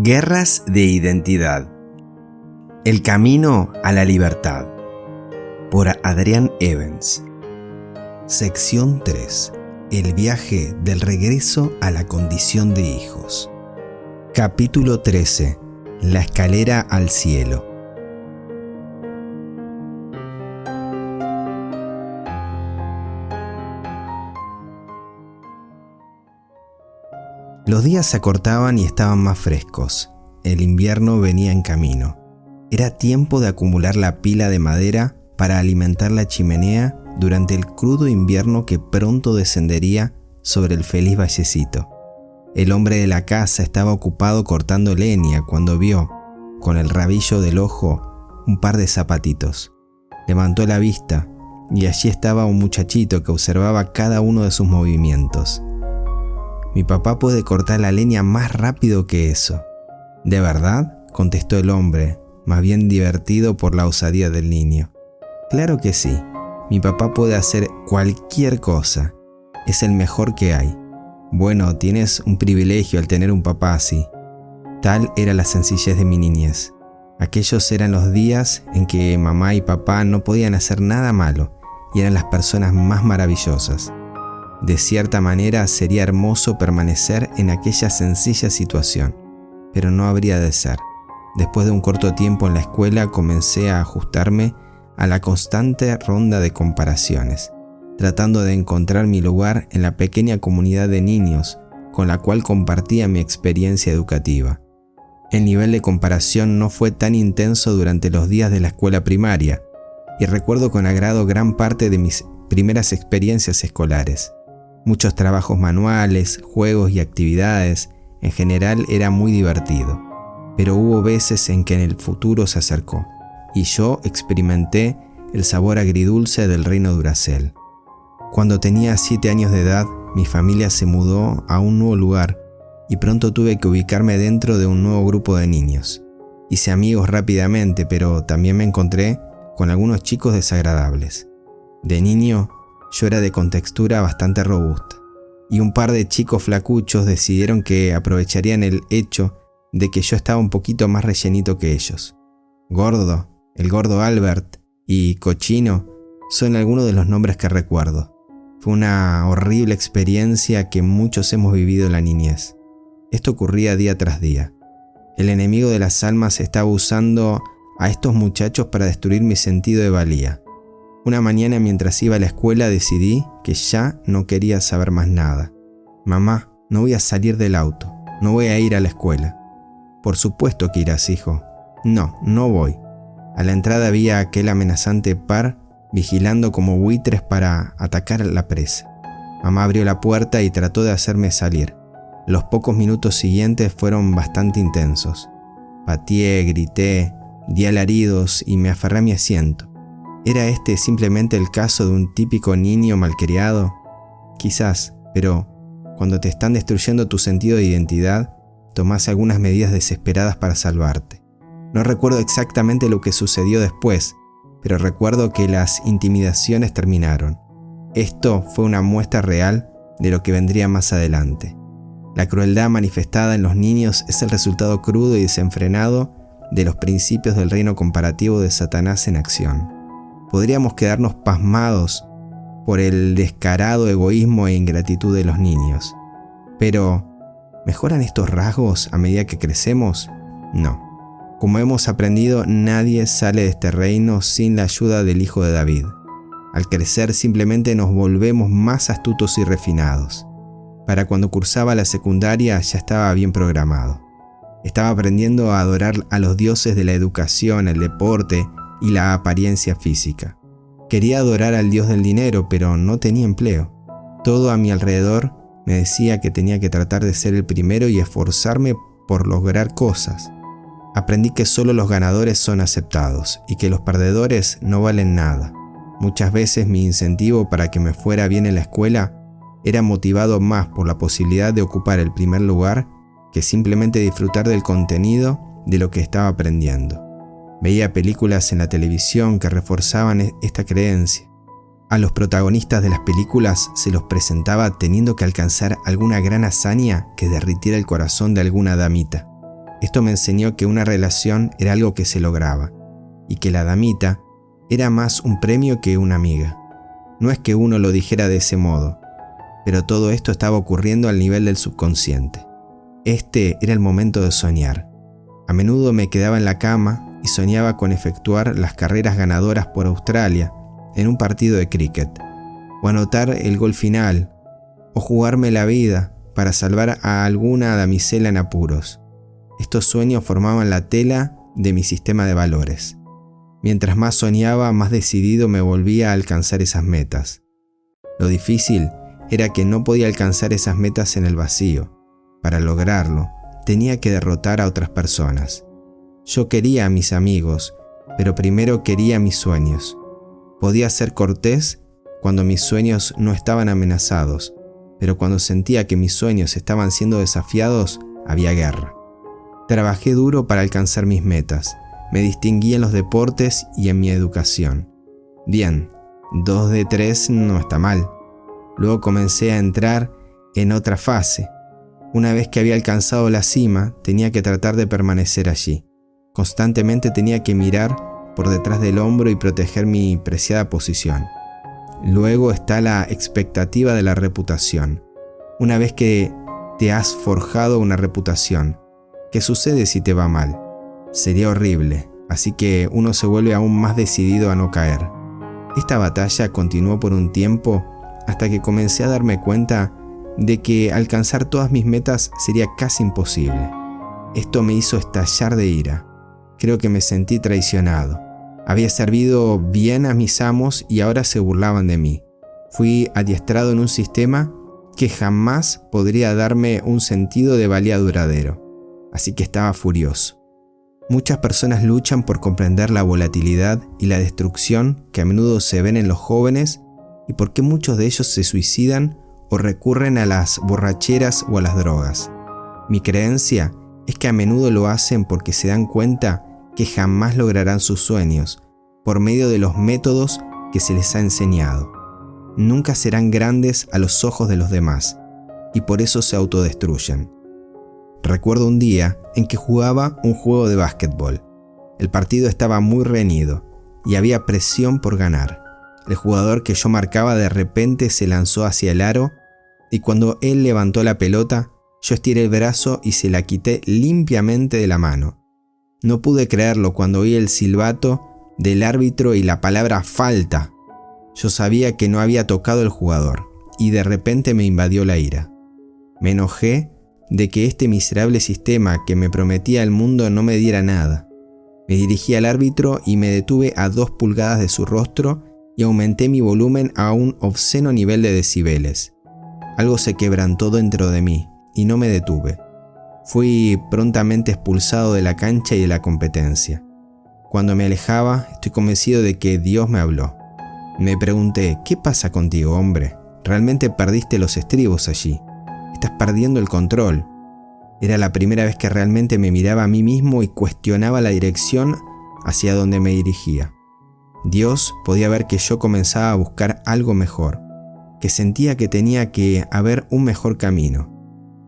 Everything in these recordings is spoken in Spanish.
Guerras de identidad. El camino a la libertad. Por Adrián Evans. Sección 3. El viaje del regreso a la condición de hijos. Capítulo 13. La escalera al cielo. Los días se acortaban y estaban más frescos. El invierno venía en camino. Era tiempo de acumular la pila de madera para alimentar la chimenea durante el crudo invierno que pronto descendería sobre el feliz vallecito. El hombre de la casa estaba ocupado cortando leña cuando vio, con el rabillo del ojo, un par de zapatitos. Levantó la vista y allí estaba un muchachito que observaba cada uno de sus movimientos. «Mi papá puede cortar la leña más rápido que eso». «¿De verdad?», contestó el hombre, más bien divertido por la osadía del niño. «Claro que sí. Mi papá puede hacer cualquier cosa. Es el mejor que hay. Bueno, tienes un privilegio al tener un papá así». Tal era la sencillez de mi niñez. Aquellos eran los días en que mamá y papá no podían hacer nada malo y eran las personas más maravillosas. De cierta manera sería hermoso permanecer en aquella sencilla situación, pero no habría de ser. Después de un corto tiempo en la escuela comencé a ajustarme a la constante ronda de comparaciones, tratando de encontrar mi lugar en la pequeña comunidad de niños con la cual compartía mi experiencia educativa. El nivel de comparación no fue tan intenso durante los días de la escuela primaria, y recuerdo con agrado gran parte de mis primeras experiencias escolares. Muchos trabajos manuales, juegos y actividades, en general era muy divertido. Pero hubo veces en que el futuro se acercó, y yo experimenté el sabor agridulce del reino Duracell. Cuando tenía 7 años de edad, mi familia se mudó a un nuevo lugar, y pronto tuve que ubicarme dentro de un nuevo grupo de niños. Hice amigos rápidamente, pero también me encontré con algunos chicos desagradables. De niño, yo era de contextura bastante robusta, y un par de chicos flacuchos decidieron que aprovecharían el hecho de que yo estaba un poquito más rellenito que ellos. Gordo, el gordo Albert y Cochino son algunos de los nombres que recuerdo. Fue una horrible experiencia que muchos hemos vivido en la niñez. Esto ocurría día tras día. El enemigo de las almas estaba usando a estos muchachos para destruir mi sentido de valía. Una mañana mientras iba a la escuela decidí que ya no quería saber más nada. «Mamá, no voy a salir del auto, no voy a ir a la escuela». «Por supuesto que irás, hijo». «No, no voy». A la entrada había aquel amenazante par vigilando como buitres para atacar a la presa. Mamá abrió la puerta y trató de hacerme salir. Los pocos minutos siguientes fueron bastante intensos. Pateé, grité, di alaridos y me aferré a mi asiento. ¿Era este simplemente el caso de un típico niño malcriado? Quizás, pero cuando te están destruyendo tu sentido de identidad, tomás algunas medidas desesperadas para salvarte. No recuerdo exactamente lo que sucedió después, pero recuerdo que las intimidaciones terminaron. Esto fue una muestra real de lo que vendría más adelante. La crueldad manifestada en los niños es el resultado crudo y desenfrenado de los principios del reino comparativo de Satanás en acción. Podríamos quedarnos pasmados por el descarado egoísmo e ingratitud de los niños. Pero, ¿mejoran estos rasgos a medida que crecemos? No. Como hemos aprendido, nadie sale de este reino sin la ayuda del Hijo de David. Al crecer simplemente nos volvemos más astutos y refinados. Para cuando cursaba la secundaria ya estaba bien programado. Estaba aprendiendo a adorar a los dioses de la educación, el deporte y la apariencia física. Quería adorar al dios del dinero, pero no tenía empleo. Todo a mi alrededor me decía que tenía que tratar de ser el primero y esforzarme por lograr cosas. Aprendí que solo los ganadores son aceptados y que los perdedores no valen nada. Muchas veces mi incentivo para que me fuera bien en la escuela era motivado más por la posibilidad de ocupar el primer lugar que simplemente disfrutar del contenido de lo que estaba aprendiendo. Veía películas en la televisión que reforzaban esta creencia. A los protagonistas de las películas se los presentaba teniendo que alcanzar alguna gran hazaña que derritiera el corazón de alguna damita. Esto me enseñó que una relación era algo que se lograba y que la damita era más un premio que una amiga. No es que uno lo dijera de ese modo, pero todo esto estaba ocurriendo al nivel del subconsciente. Este era el momento de soñar. A menudo me quedaba en la cama y soñaba con efectuar las carreras ganadoras por Australia en un partido de cricket, o anotar el gol final, o jugarme la vida para salvar a alguna damisela en apuros. Estos sueños formaban la tela de mi sistema de valores. Mientras más soñaba, más decidido me volvía a alcanzar esas metas. Lo difícil era que no podía alcanzar esas metas en el vacío. Para lograrlo, tenía que derrotar a otras personas. Yo quería a mis amigos, pero primero quería mis sueños. Podía ser cortés cuando mis sueños no estaban amenazados, pero cuando sentía que mis sueños estaban siendo desafiados, había guerra. Trabajé duro para alcanzar mis metas. Me distinguí en los deportes y en mi educación. Bien, 2 de 3 no está mal. Luego comencé a entrar en otra fase. Una vez que había alcanzado la cima, tenía que tratar de permanecer allí. Constantemente tenía que mirar por detrás del hombro y proteger mi preciada posición. Luego está la expectativa de la reputación. Una vez que te has forjado una reputación, ¿qué sucede si te va mal? Sería horrible, así que uno se vuelve aún más decidido a no caer. Esta batalla continuó por un tiempo hasta que comencé a darme cuenta de que alcanzar todas mis metas sería casi imposible. Esto me hizo estallar de ira. Creo que me sentí traicionado. Había servido bien a mis amos y ahora se burlaban de mí. Fui adiestrado en un sistema que jamás podría darme un sentido de valía duradero, así que estaba furioso. Muchas personas luchan por comprender la volatilidad y la destrucción que a menudo se ven en los jóvenes y por qué muchos de ellos se suicidan o recurren a las borracheras o a las drogas. Mi creencia es que a menudo lo hacen porque se dan cuenta que jamás lograrán sus sueños por medio de los métodos que se les ha enseñado. Nunca serán grandes a los ojos de los demás y por eso se autodestruyen. Recuerdo un día en que jugaba un juego de básquetbol. El partido estaba muy reñido y había presión por ganar. El jugador que yo marcaba de repente se lanzó hacia el aro y cuando él levantó la pelota, yo estiré el brazo y se la quité limpiamente de la mano. No pude creerlo cuando oí el silbato del árbitro y la palabra falta. Yo sabía que no había tocado el jugador y de repente me invadió la ira. Me enojé de que este miserable sistema que me prometía el mundo no me diera nada. Me dirigí al árbitro y me detuve a 2 pulgadas de su rostro y aumenté mi volumen a un obsceno nivel de decibeles. Algo se quebrantó dentro de mí y no me detuve. Fui prontamente expulsado de la cancha y de la competencia. Cuando me alejaba, estoy convencido de que Dios me habló. Me pregunté, ¿qué pasa contigo, hombre? Realmente perdiste los estribos allí. Estás perdiendo el control. Era la primera vez que realmente me miraba a mí mismo y cuestionaba la dirección hacia donde me dirigía. Dios podía ver que yo comenzaba a buscar algo mejor, que sentía que tenía que haber un mejor camino.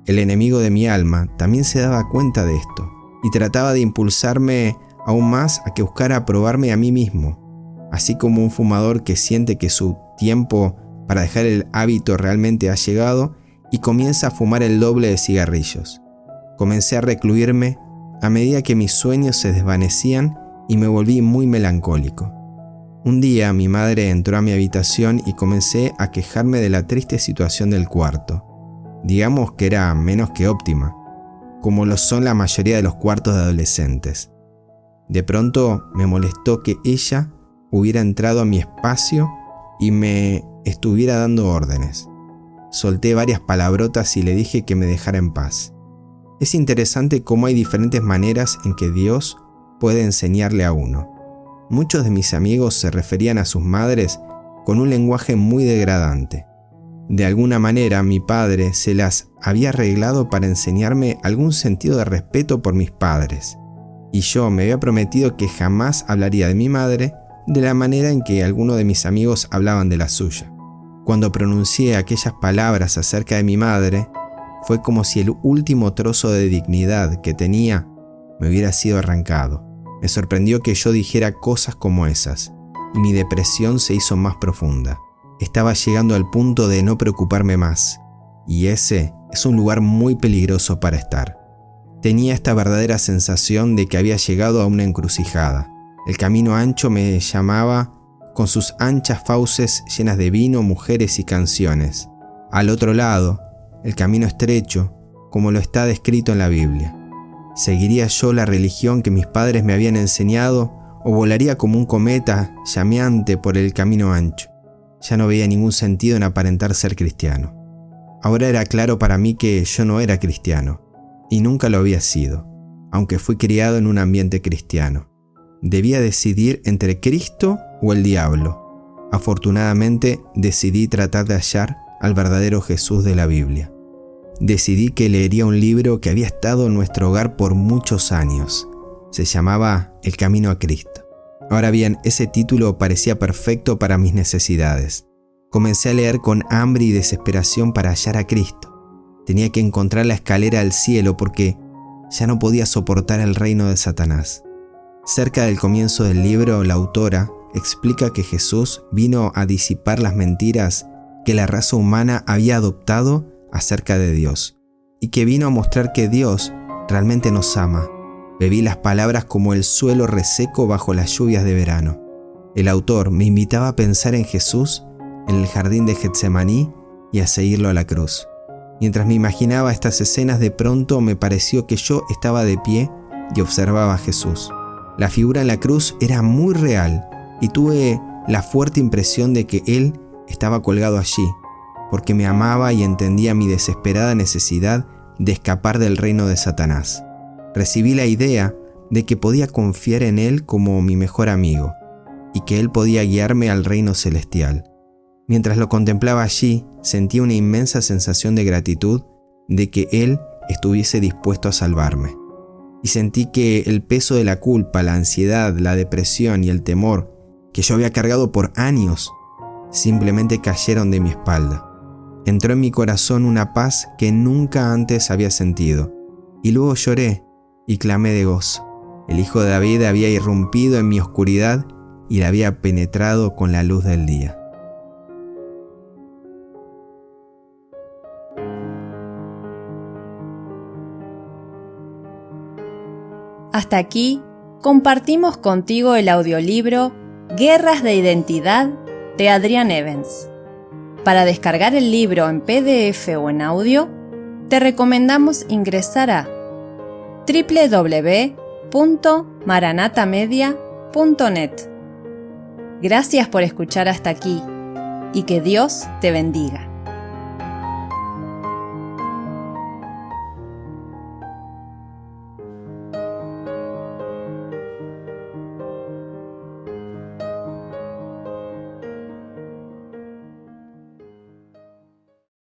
El enemigo de mi alma también se daba cuenta de esto y trataba de impulsarme aún más a que buscara aprobarme a mí mismo, así como un fumador que siente que su tiempo para dejar el hábito realmente ha llegado y comienza a fumar el doble de cigarrillos. Comencé a recluirme a medida que mis sueños se desvanecían y me volví muy melancólico. Un día mi madre entró a mi habitación y comencé a quejarme de la triste situación del cuarto. Digamos que era menos que óptima, como lo son la mayoría de los cuartos de adolescentes. De pronto me molestó que ella hubiera entrado a mi espacio y me estuviera dando órdenes. Solté varias palabrotas y le dije que me dejara en paz. Es interesante cómo hay diferentes maneras en que Dios puede enseñarle a uno. Muchos de mis amigos se referían a sus madres con un lenguaje muy degradante. De alguna manera mi padre se las había arreglado para enseñarme algún sentido de respeto por mis padres. Y yo me había prometido que jamás hablaría de mi madre de la manera en que algunos de mis amigos hablaban de la suya. Cuando pronuncié aquellas palabras acerca de mi madre, fue como si el último trozo de dignidad que tenía me hubiera sido arrancado. Me sorprendió que yo dijera cosas como esas, y mi depresión se hizo más profunda. Estaba llegando al punto de no preocuparme más, y ese es un lugar muy peligroso para estar. Tenía esta verdadera sensación de que había llegado a una encrucijada. El camino ancho me llamaba con sus anchas fauces llenas de vino, mujeres y canciones. Al otro lado, el camino estrecho, como lo está descrito en la Biblia. ¿Seguiría yo la religión que mis padres me habían enseñado o volaría como un cometa llameante por el camino ancho? Ya no veía ningún sentido en aparentar ser cristiano. Ahora era claro para mí que yo no era cristiano, y nunca lo había sido, aunque fui criado en un ambiente cristiano. Debía decidir entre Cristo o el diablo. Afortunadamente decidí tratar de hallar al verdadero Jesús de la Biblia. Decidí que leería un libro que había estado en nuestro hogar por muchos años. Se llamaba El Camino a Cristo. Ahora bien, ese título parecía perfecto para mis necesidades. Comencé a leer con hambre y desesperación para hallar a Cristo. Tenía que encontrar la escalera al cielo porque ya no podía soportar el reino de Satanás. Cerca del comienzo del libro, la autora explica que Jesús vino a disipar las mentiras que la raza humana había adoptado acerca de Dios, y que vino a mostrar que Dios realmente nos ama. Bebí las palabras como el suelo reseco bajo las lluvias de verano. El autor me invitaba a pensar en Jesús en el jardín de Getsemaní y a seguirlo a la cruz. Mientras me imaginaba estas escenas, de pronto me pareció que yo estaba de pie y observaba a Jesús. La figura en la cruz era muy real y tuve la fuerte impresión de que Él estaba colgado allí, porque me amaba y entendía mi desesperada necesidad de escapar del reino de Satanás. Recibí la idea de que podía confiar en Él como mi mejor amigo y que Él podía guiarme al reino celestial. Mientras lo contemplaba allí, sentí una inmensa sensación de gratitud de que Él estuviese dispuesto a salvarme. Y sentí que el peso de la culpa, la ansiedad, la depresión y el temor que yo había cargado por años simplemente cayeron de mi espalda. Entró en mi corazón una paz que nunca antes había sentido, y luego lloré y clamé de gozo. El Hijo de David había irrumpido en mi oscuridad y la había penetrado con la luz del día. Hasta aquí compartimos contigo el audiolibro Guerras de Identidad de Adrián Evans. Para descargar el libro en PDF o en audio, te recomendamos ingresar a www.maranatamedia.net. Gracias por escuchar hasta aquí y que Dios te bendiga.